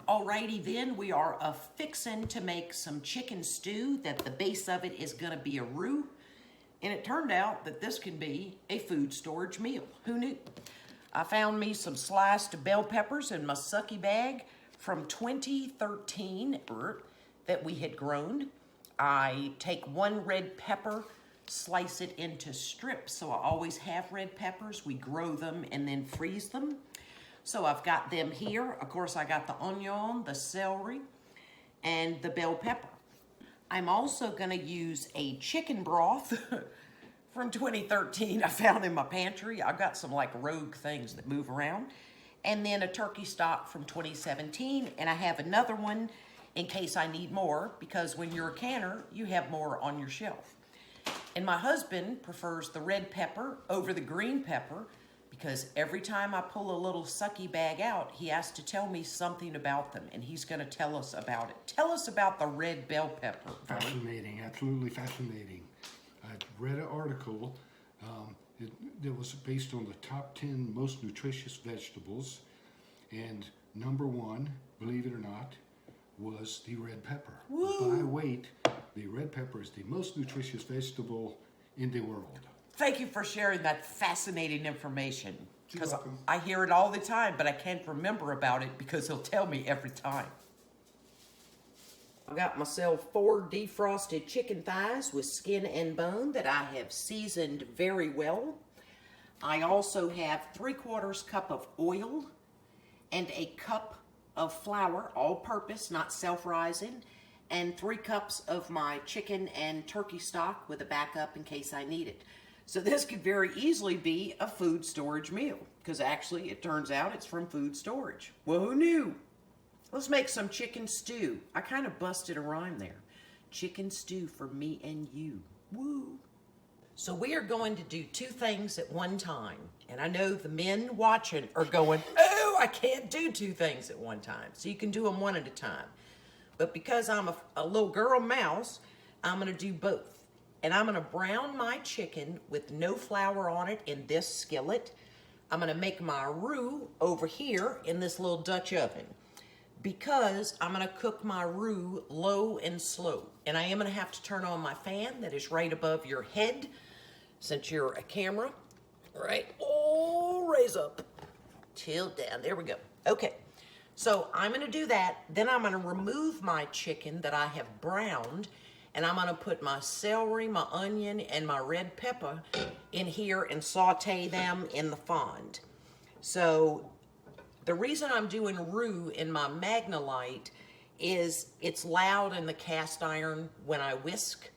Alrighty then, we are fixing to make some chicken stew that the base of it is gonna be a roux. And it turned out that this can be a food storage meal. Who knew? I found me some sliced bell peppers in my sucky bag from 2013 that we had grown. I take one red pepper, slice it into strips, so I always have red peppers. We grow them and then freeze them. So I've got them here. Of course, I got the onion, the celery, and the bell pepper. I'm also gonna use a chicken broth from 2013 I found in my pantry. I've got some like rogue things that move around. And then a turkey stock from 2017, and I have another one in case I need more, because when you're a canner, you have more on your shelf. And my husband prefers the red pepper over the green pepper, because every time I pull a little sucky bag out, he has to tell me something about them, and he's gonna tell us about it. Tell us about the red bell pepper. Fascinating, absolutely fascinating. I read an article that was based on the top 10 most nutritious vegetables, and number one, believe it or not, was the red pepper. Woo. By weight, the red pepper is the most nutritious vegetable in the world. Thank you for sharing that fascinating information. You're Because welcome. I hear it all the time, but I can't remember about it because he'll tell me every time. I got myself 4 defrosted chicken thighs with skin and bone that I have seasoned very well. I also have 3/4 cup of oil and a cup of flour, all-purpose, not self-rising, and 3 cups of my chicken and turkey stock with a backup in case I need it. So this could very easily be a food storage meal, because actually it turns out it's from food storage. Well, who knew? Let's make some chicken stew. I kind of busted a rhyme there. Chicken stew for me and you. Woo. So we are going to do 2 things at one time. And I know the men watching are going, oh, I can't do 2 things at one time. So you can do them one at a time. But because I'm a little girl mouse, I'm gonna do both. And I'm gonna brown my chicken with no flour on it in this skillet. I'm gonna make my roux over here in this little Dutch oven, because I'm gonna cook my roux low and slow. And I am gonna have to turn on my fan that is right above your head, since you're a camera. All right, oh, raise up, tilt down, there we go. Okay, so I'm gonna do that. Then I'm gonna remove my chicken that I have browned, and I'm gonna put my celery, my onion, and my red pepper in here and saute them in the fond. So the reason I'm doing roux in my Magnolite is it's loud in the cast iron when I whisk,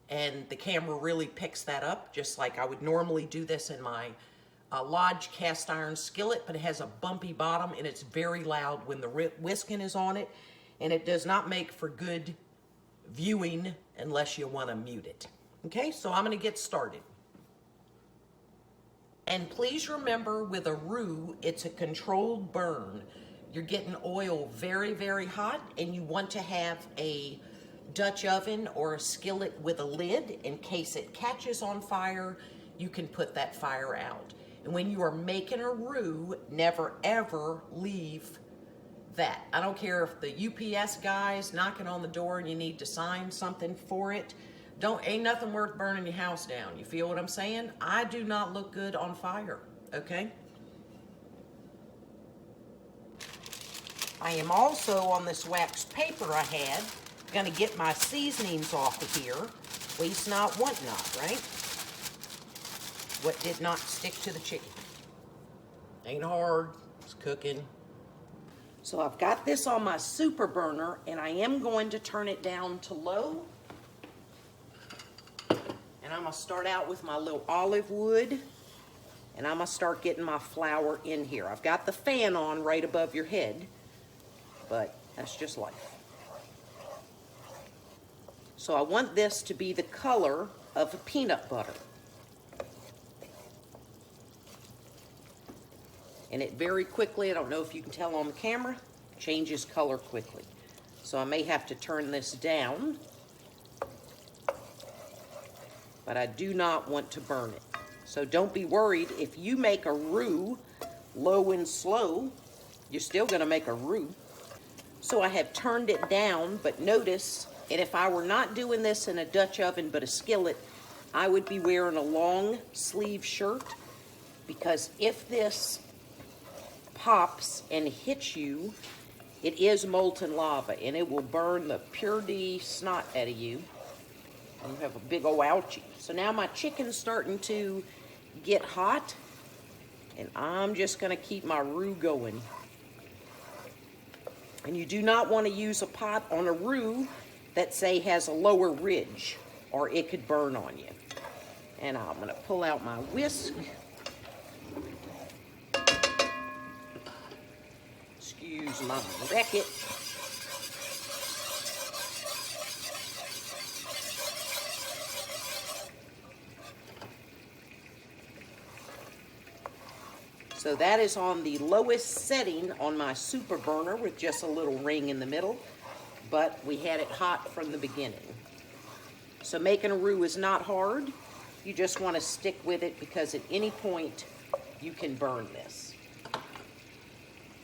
and the camera really picks that up, just like I would normally do this in my Lodge cast iron skillet, but it has a bumpy bottom and it's very loud when the whisking is on it, and it does not make for good viewing unless you want to mute it. Okay, so I'm going to get started. And please remember, with a roux, it's a controlled burn. You're getting oil very, very hot, and you want to have a Dutch oven or a skillet with a lid in case it catches on fire. You can put that fire out. And when you are making a roux, never ever leave that. I don't care if the UPS guy's knocking on the door and you need to sign something for it. Ain't nothing worth burning your house down. You feel what I'm saying? I do not look good on fire, okay? I am also, on this waxed paper I had, gonna get my seasonings off of here. Waste not, want not, right? What did not stick to the chicken. Ain't hard, it's cooking. So I've got this on my super burner, and I am going to turn it down to low. And I'm gonna start out with my little olive wood, and I'm gonna start getting my flour in here. I've got the fan on right above your head, but that's just life. So I want this to be the color of a peanut butter. And it very quickly, I don't know if you can tell on the camera, changes color quickly. So I may have to turn this down, but I do not want to burn it. So don't be worried. If you make a roux low and slow, you're still gonna make a roux. So I have turned it down, but notice, and if I were not doing this in a Dutch oven but a skillet, I would be wearing a long sleeve shirt, because if this pops and hits you, it is molten lava and it will burn the pure D snot out of you. And you have a big old ouchie. So now my chicken's starting to get hot, and I'm just gonna keep my roux going. And you do not want to use a pot on a roux that, say, has a lower ridge, or it could burn on you. And I'm gonna pull out my whisk. Excuse my racket. So that is on the lowest setting on my super burner with just a little ring in the middle, but we had it hot from the beginning. So making a roux is not hard. You just want to stick with it, because at any point you can burn this.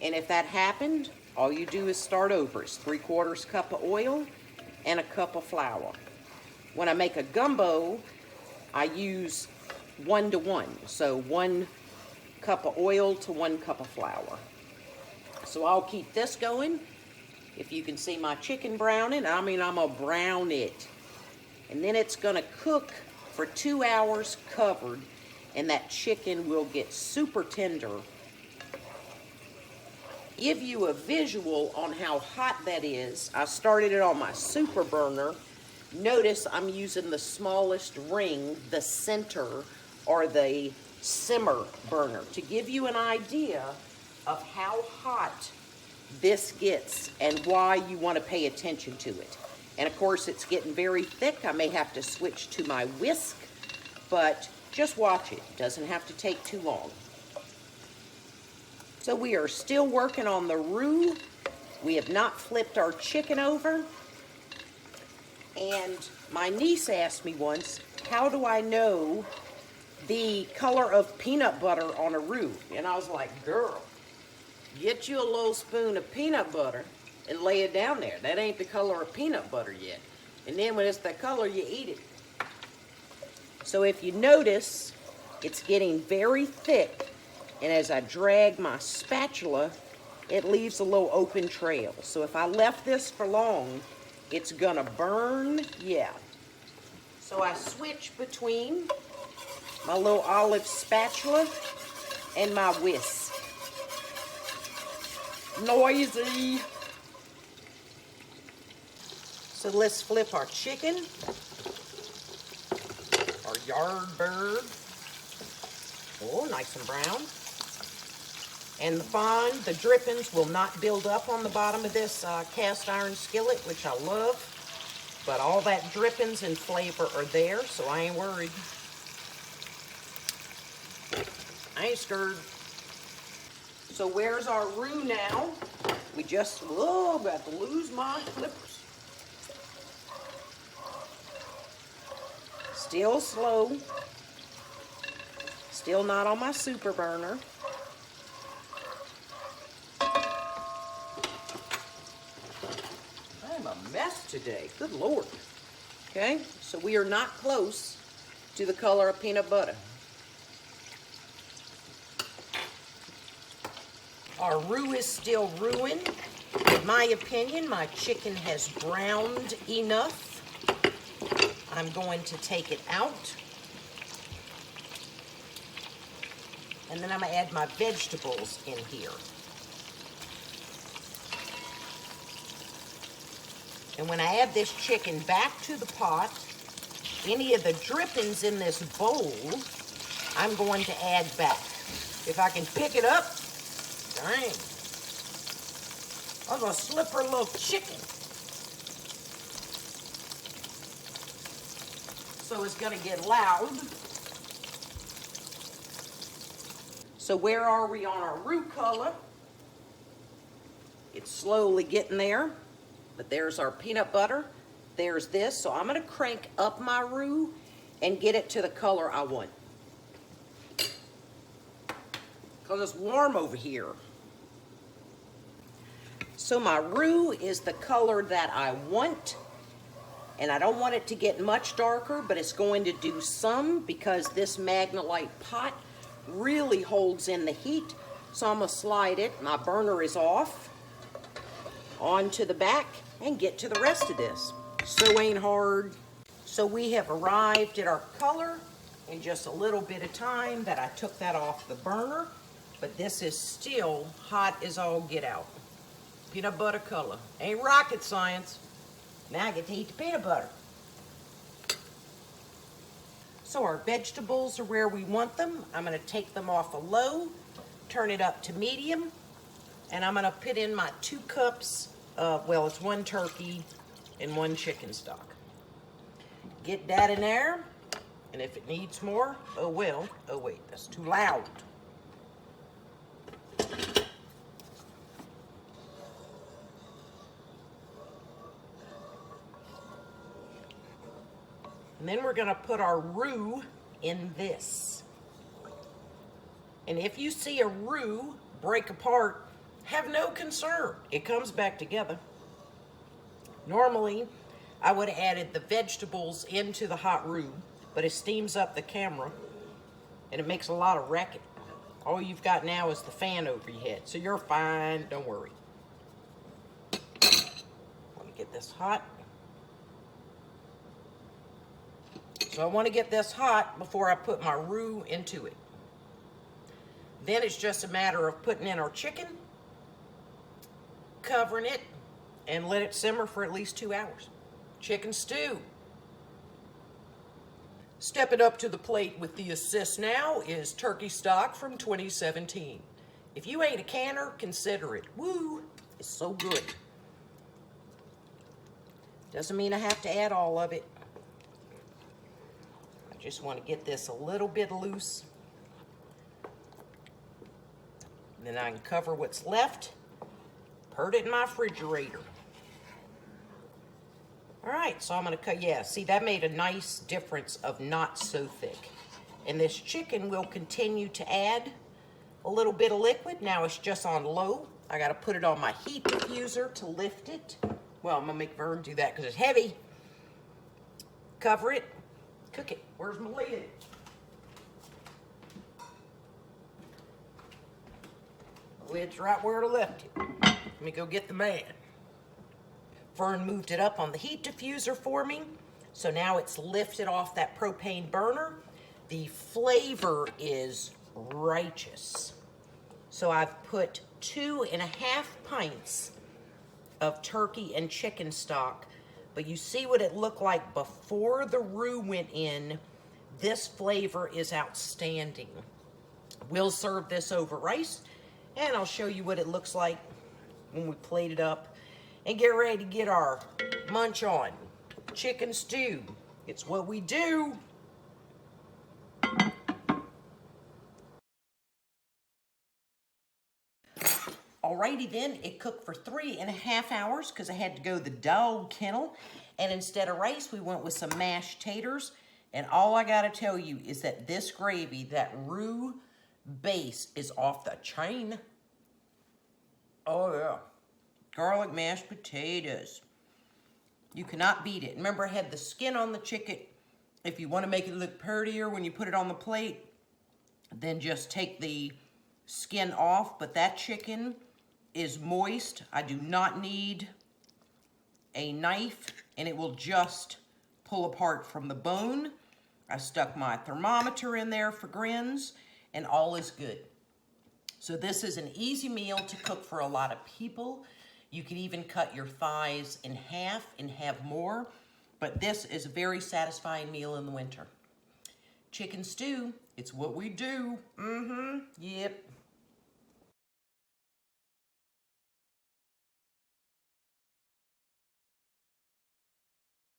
And if that happened, all you do is start over. It's 3/4 cup of oil and a cup of flour. When I make a gumbo, I use 1 to 1. So 1 cup of oil to 1 cup of flour. So I'll keep this going. If you can see my chicken browning, I mean, I'm gonna brown it. And then it's gonna cook for 2 hours covered, and that chicken will get super tender. Give you a visual on how hot that is. I started it on my super burner. Notice I'm using the smallest ring, the center, or the simmer burner, to give you an idea of how hot this gets and why you want to pay attention to it. And of course, it's getting very thick. I may have to switch to my whisk, but just watch it. It doesn't have to take too long. So we are still working on the roux. We have not flipped our chicken over. And my niece asked me once, how do I know the color of peanut butter on a roux? And I was like, girl, get you a little spoon of peanut butter and lay it down there. That ain't the color of peanut butter yet. And then when it's that color, you eat it. So if you notice, it's getting very thick. And as I drag my spatula, it leaves a little open trail. So if I left this for long, it's gonna burn, yeah. So I switch between my little olive spatula and my whisk. Noisy. So let's flip our chicken, our yard bird. Oh, nice and brown. And the drippings will not build up on the bottom of this cast iron skillet, which I love. But all that drippings and flavor are there, so I ain't worried. I ain't scared. So where's our roux now? We just, oh, about to lose my flippers. Still slow. Still not on my super burner. I'm a mess today, good Lord. Okay, so we are not close to the color of peanut butter. Our roux is still ruined. In my opinion, my chicken has browned enough. I'm going to take it out. And then I'm going to add my vegetables in here. And when I add this chicken back to the pot, any of the drippings in this bowl, I'm going to add back. If I can pick it up, dang. I'm going to slip her little chicken. So it's going to get loud. So where are we on our roux color? It's slowly getting there. But there's our peanut butter. There's this. So I'm going to crank up my roux and get it to the color I want. Because it's warm over here. So my roux is the color that I want, and I don't want it to get much darker, but it's going to do some because this Magnolite pot really holds in the heat. So I'm gonna slide it, my burner is off, onto the back and get to the rest of this. So ain't hard. So we have arrived at our color in just a little bit of time that I took that off the burner, but this is still hot as all get out. Peanut butter color. Ain't rocket science. Now I get to eat the peanut butter. So our vegetables are where we want them. I'm gonna take them off of low, turn it up to medium, and I'm gonna put in my 2 cups of, well, it's 1 turkey and 1 chicken stock. Get that in there, and if it needs more, oh well. Oh wait, that's too loud. And then we're gonna put our roux in this. And if you see a roux break apart, have no concern. It comes back together. Normally, I would have added the vegetables into the hot roux, but it steams up the camera and it makes a lot of racket. All you've got now is the fan over your head, so you're fine, don't worry. Let me get this hot. So I want to get this hot before I put my roux into it. Then it's just a matter of putting in our chicken, covering it, and let it simmer for at least 2 hours. Chicken stew. Stepping up to the plate with the assist now is turkey stock from 2017. If you ain't a canner, consider it. Woo, it's so good. Doesn't mean I have to add all of it. I just want to get this a little bit loose. Then I can cover what's left, put it in my refrigerator. All right, so I'm gonna cut, yeah, see that made a nice difference of not so thick. And this chicken will continue to add a little bit of liquid. Now it's just on low. I gotta put it on my heat diffuser to lift it. Well, I'm gonna make Vern do that because it's heavy. Cover it, cook it. Where's my lid? The lid's right where I left it. Let me go get the man. Vern moved it up on the heat diffuser for me. So now it's lifted off that propane burner. The flavor is righteous. So I've put 2.5 pints of turkey and chicken stock, but you see what it looked like before the roux went in. This flavor is outstanding. We'll serve this over rice, and I'll show you what it looks like when we plate it up and get ready to get our munch on. Chicken stew. It's what we do. Alrighty then, it cooked for 3.5 hours because I had to go to the dog kennel. And instead of rice, we went with some mashed taters. And all I gotta tell you is that this gravy, that roux base, is off the chain. Oh yeah. Garlic mashed potatoes. You cannot beat it. Remember, I had the skin on the chicken. If you want to make it look prettier when you put it on the plate, then just take the skin off. But that chicken is moist. I do not need a knife, and it will just pull apart from the bone. I stuck my thermometer in there for grins, and all is good. So this is an easy meal to cook for a lot of people. You can even cut your thighs in half and have more, but this is a very satisfying meal in the winter. Chicken stew, it's what we do. Yep.